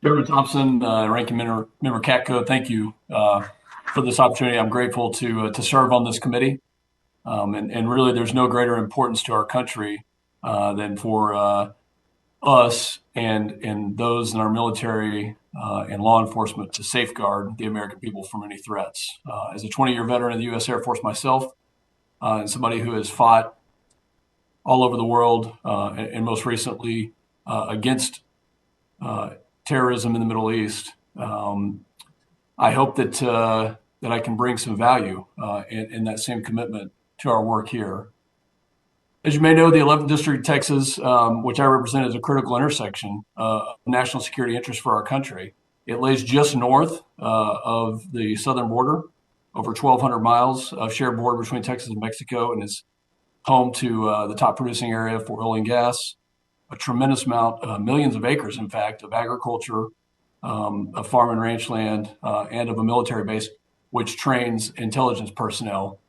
Chairman Thompson, Ranking Member Katko, thank you for this opportunity. I'm grateful to serve on this committee. And really, there's no greater importance to our country than for us and those in our military and law enforcement to safeguard the American people from any threats. As a 20-year veteran of the U.S. Air Force myself, and somebody who has fought all over the world, and most recently against terrorism in the Middle East, I hope that I can bring some value in that same commitment to our work here. As you may know, the 11th District of Texas, which I represent, is a critical intersection of national security interest for our country. It lays just north of the southern border, over 1,200 miles of shared border between Texas and Mexico, and is home to the top producing area for oil and gas, a tremendous amount, millions of acres, in fact, of agriculture, of farm and ranch land, and of a military base, which trains intelligence personnel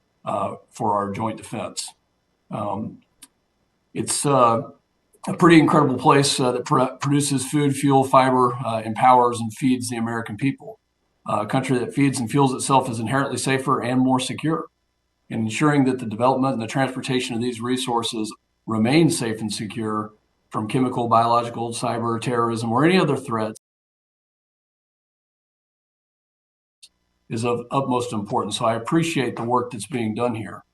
for our joint defense. It's a pretty incredible place that produces food, fuel, fiber, empowers and feeds the American people. A country that feeds and fuels itself is inherently safer and more secure. And ensuring that the development and the transportation of these resources remain safe and secure from chemical, biological, cyber, terrorism, or any other threats is of utmost importance. So I appreciate the work that's being done here.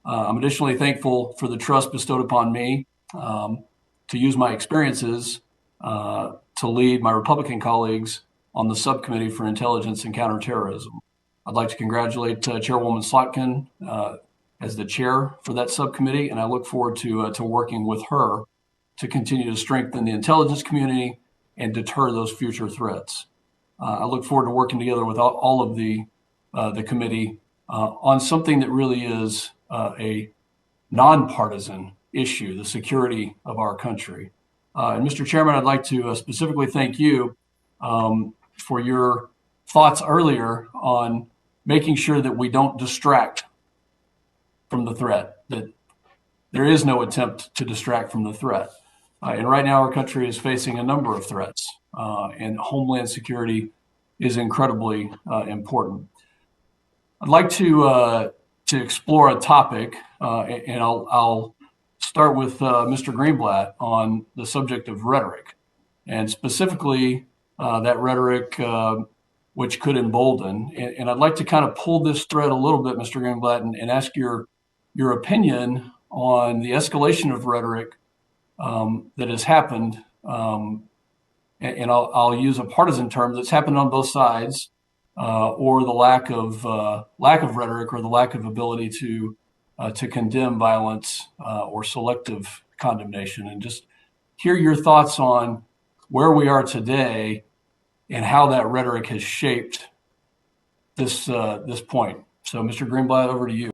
I'm additionally thankful for the trust bestowed upon me to use my experiences to lead my Republican colleagues on the Subcommittee for Intelligence and Counterterrorism. I'd like to congratulate Chairwoman Slotkin as the chair for that subcommittee, and I look forward to working with her to continue to strengthen the intelligence community and deter those future threats. I look forward to working together with all of the committee on something that really is a nonpartisan issue, the security of our country. And Mr. Chairman, I'd like to specifically thank you for your thoughts earlier on making sure that we don't distract from the threat, that there is no attempt to distract from the threat. And right now our country is facing a number of threats, and Homeland security is incredibly important. I'd like to explore a topic, and I'll start with Mr. Greenblatt on the subject of rhetoric, and specifically that rhetoric which could embolden. And I'd like to kind of pull this thread a little bit, Mr. Greenblatt, and ask your opinion on the escalation of rhetoric that has happened. And I'll use a partisan term that's happened on both sides, or the lack of rhetoric or the lack of ability to condemn violence or selective condemnation, and just hear your thoughts on where we are today and how that rhetoric has shaped this point. So, Mr. Greenblatt, over to you.